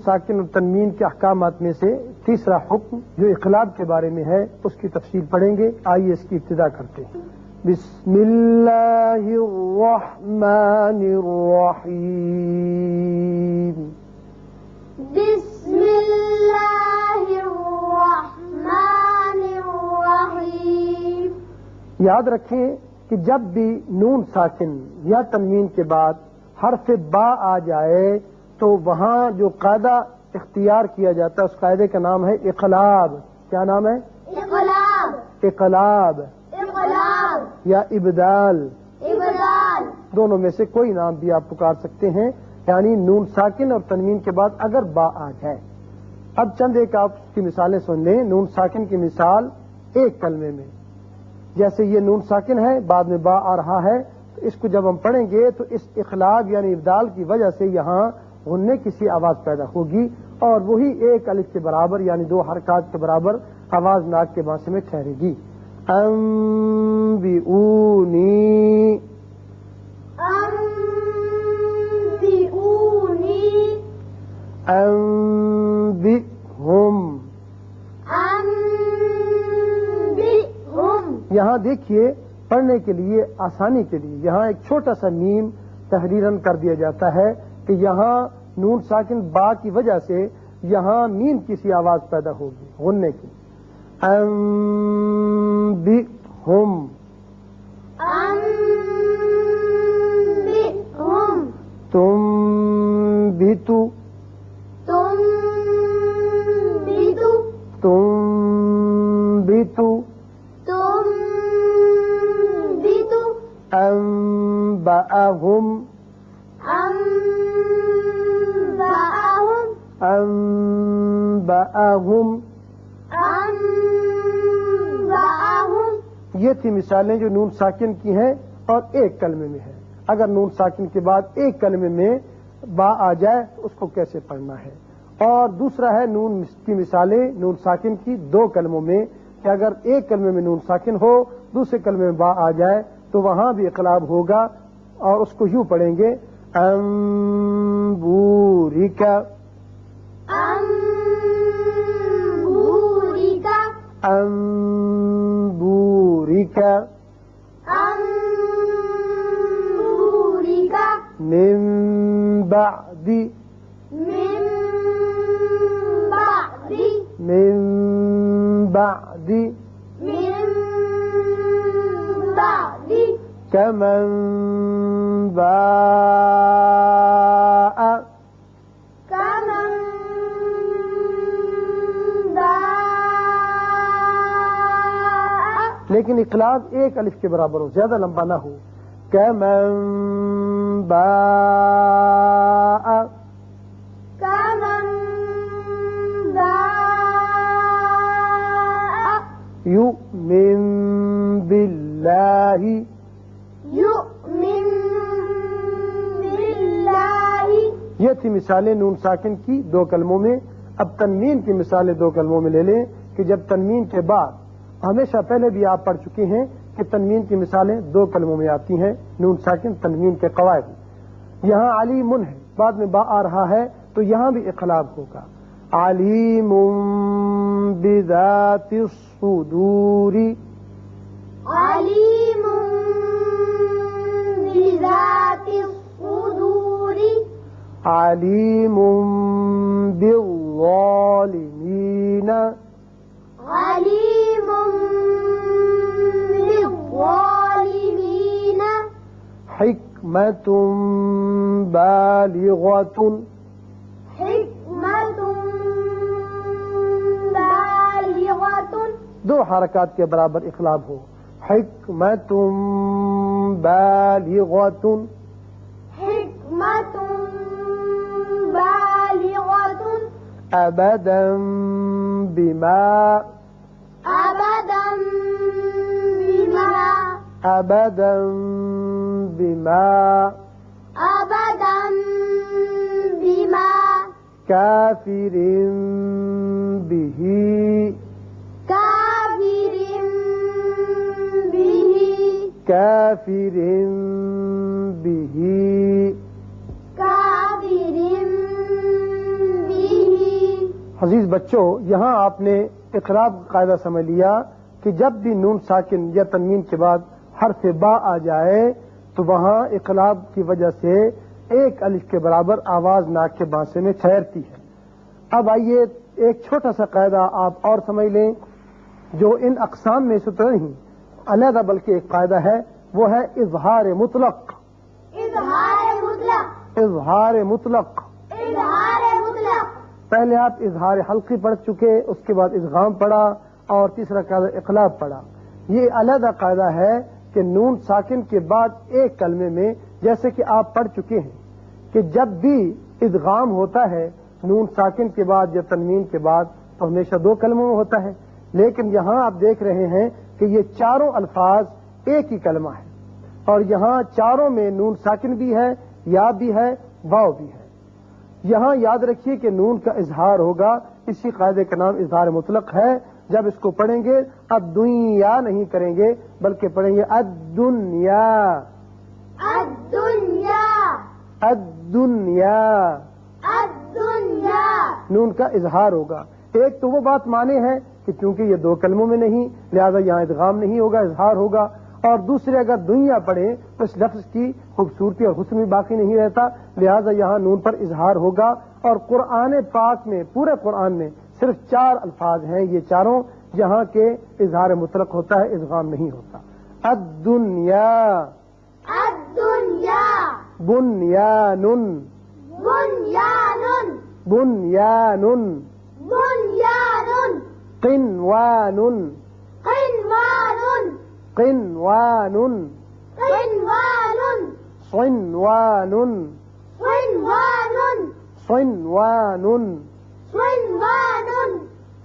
ساکن اور تنوین کے احکامات میں سے تیسرا حکم جو اقلاب کے بارے میں ہے اس کی تفصیل پڑھیں گے. آئیے اس کی ابتدا کرتے ہیں. بسم اللہ الرحمن الرحیم. بسم اللہ الرحمن الرحیم. یاد رکھیں کہ جب بھی نون ساکن یا تنوین کے بعد حرف با آ جائے تو وہاں جو قاعدہ اختیار کیا جاتا ہے اس قاعدے کا نام ہے اقلاب. کیا نام ہے؟ اقلاب. اقلاب اقلاب یا ابدال، ابدال. دونوں میں سے کوئی نام بھی آپ پکار سکتے ہیں. یعنی نون ساکن اور تنوین کے بعد اگر با آ جائے. اب چند ایک آپ کی مثالیں سن لیں. نون ساکن کی مثال ایک کلمے میں، جیسے یہ نون ساکن ہے بعد میں با آ رہا ہے، تو اس کو جب ہم پڑھیں گے تو اس اخلاق یعنی ابدال کی وجہ سے یہاں غننے کی سی آواز پیدا ہوگی اور وہی ایک الف کے برابر یعنی دو حرکات کے برابر آواز ناک کے بانسے میں ٹھہرے گی. انبئونی، انبئونی، انبئہم. انبئہم. یہاں دیکھیے پڑھنے کے لیے آسانی کے لیے یہاں ایک چھوٹا سا میم تحریراً کر دیا جاتا ہے کہ یہاں نون ساکن با کی وجہ سے یہاں میم کی سی آواز پیدا ہوگی غننے کی. انبئہم، انبئہم. تنبتو، تنبتو، تنبتو، تنبتو. انبأہم، انبأہم، انبأہم. انبأہم. یہ تھی مثالیں جو نون ساکن کی ہیں اور ایک کلمے میں ہے. اگر نون ساکن کے بعد ایک کلمے میں با آ جائے تو اس کو کیسے پڑھنا ہے. اور دوسرا ہے نون کی مثالیں نون ساکن کی دو کلموں میں کہ اگر ایک کلمے میں نون ساکن ہو دوسرے کلمے میں با آ جائے تو وہاں بھی اقلاب ہوگا اور اس کو یوں پڑھیں گے انبورکا، انبورکا، انبورکا، انبورکا. من بعد، من بعد، من بعد، من بعد. كمن باء، كمن باء. لیکن اقلاب ایک الف کے برابر ہو، زیادہ لمبا نہ ہو. كمن باء، كمن باء. يؤمن بالله، يؤمن بالله. یہ تھی مثالیں نون ساکن کی دو کلموں میں. اب تنوین کی مثالیں دو کلموں میں لے لیں کہ جب تنوین کے بعد ہمیشہ پہلے بھی آپ پڑھ چکے ہیں کہ تنوین کی مثالیں دو کلموں میں آتی ہیں. نون ساکن تنوین کے قواعد یہاں علیم ہے بعد میں با آ رہا ہے تو یہاں بھی اقلاب ہوگا. علیم بذات الصدور، عليم بذات الصدور. علیم بالظالمین، عليم بالظالمين. حکمت بالغۃ، حکمت بالغۃ. دو حرکات کے برابر اقلاب ہو. حکمت بالغۃ، حکمت بالغۃ. ابدا بما، ابدا بما، ابدا بما، ابدا بما. کافر به، كافر به، كافر به، كافر به. عزیز بچوں، یہاں آپ نے اقراب قاعدہ سمجھ لیا کہ جب بھی نون ساکن یا تنوین کے بعد حرف با آ جائے تو وہاں اقلاب کی وجہ سے ایک الف کے برابر آواز ناک کے بانسے میں ٹھہرتی ہے۔ اب آئیے ایک چھوٹا سا قاعدہ آپ اور سمجھ لیں جو ان اقسام میں سے تو نہیں علیحدہ بلکہ ایک قاعدہ ہے، وہ ہے اظہار مطلق۔ اظہار مطلق، اظہار مطلق، اظہار مطلق، پہلے آپ اظہار حلقی پڑھ چکے، اس کے بعد ادغام پڑھا اور تیسرا قاعدہ اقلاب پڑھا۔ یہ علیحدہ قاعدہ ہے کہ نون ساکن کے بعد ایک کلمے میں، جیسے کہ آپ پڑھ چکے ہیں کہ جب بھی ادغام ہوتا ہے نون ساکن کے بعد یا تنوین کے بعد تو ہمیشہ دو کلموں میں ہوتا ہے، لیکن یہاں آپ دیکھ رہے ہیں کہ یہ چاروں الفاظ ایک ہی کلمہ ہے اور یہاں چاروں میں نون ساکن بھی ہے، یا بھی ہے، واو بھی ہے۔ یہاں یاد رکھیے کہ نون کا اظہار ہوگا، اسی قاعدے کا نام اظہار مطلق ہے۔ جب اس کو پڑھیں گے الدنیا نہیں کریں گے بلکہ پڑھیں گے الدنیا، الدنیا، الدنیا، الدنیا، نون کا اظہار ہوگا۔ ایک تو وہ بات مانے ہے کہ چونکہ یہ دو کلموں میں نہیں لہذا یہاں ادغام نہیں ہوگا، اظہار ہوگا، اور دوسرے اگر دنیا پڑھیں تو اس لفظ کی خوبصورتی اور حسن بھی باقی نہیں رہتا، لہذا یہاں نون پر اظہار ہوگا۔ اور قرآن پاک میں، پورے قرآن میں صرف 4 الفاظ ہیں یہ چاروں جہاں کے اظہار مطلق ہوتا ہے، ادغام نہیں ہوتا۔ الدنیا، الدنیا، بنیان، بنیان، بنیان، بنیان، قنوان، قنوان، قنوان، قنوان، صنوان، صنوان، صنوان۔ صنوان،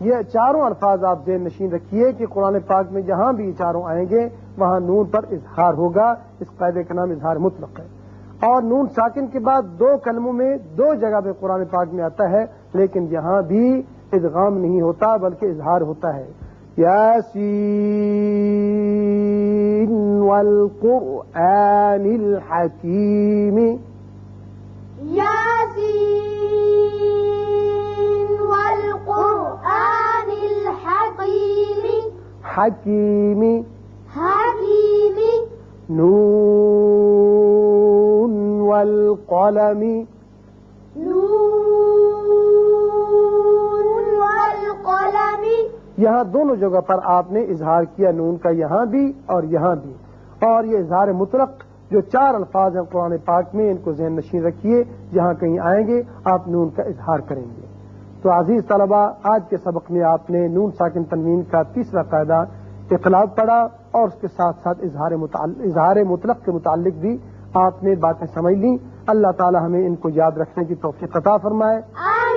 یہ چاروں الفاظ آپ ذہن نشین رکھیے کہ قرآن پاک میں جہاں بھی یہ چاروں آئیں گے وہاں نون پر اظہار ہوگا، اس قاعدے کا نام اظہار مطلق ہے۔ اور نون ساکن کے بعد 2 کلموں میں 2 جگہ پہ قرآن پاک میں آتا ہے، لیکن یہاں بھی ادغام نہیں ہوتا بلکہ اظہار ہوتا ہے۔ یاسین والقرآن الحکیم، یاسین والقرآن الحکیم، حکیم، حکیم، نون والقلم، نون والقلم، یہاں دونوں جگہ پر آپ نے اظہار کیا، نون کا یہاں بھی اور یہاں بھی۔ اور یہ اظہار مطلق جو 4 الفاظ ہیں قرآن پاک میں ان کو ذہن نشین رکھیے، جہاں کہیں آئیں گے آپ نون کا اظہار کریں گے۔ تو عزیز طلبہ، آج کے سبق میں آپ نے نون ساکن تنوین کا تیسرا قاعدہ اقلاب پڑھا اور اس کے ساتھ ساتھ اظہار مطلق کے متعلق بھی آپ نے باتیں سمجھ لیں۔ اللہ تعالی ہمیں ان کو یاد رکھنے کی توفیق عطا فرمائے۔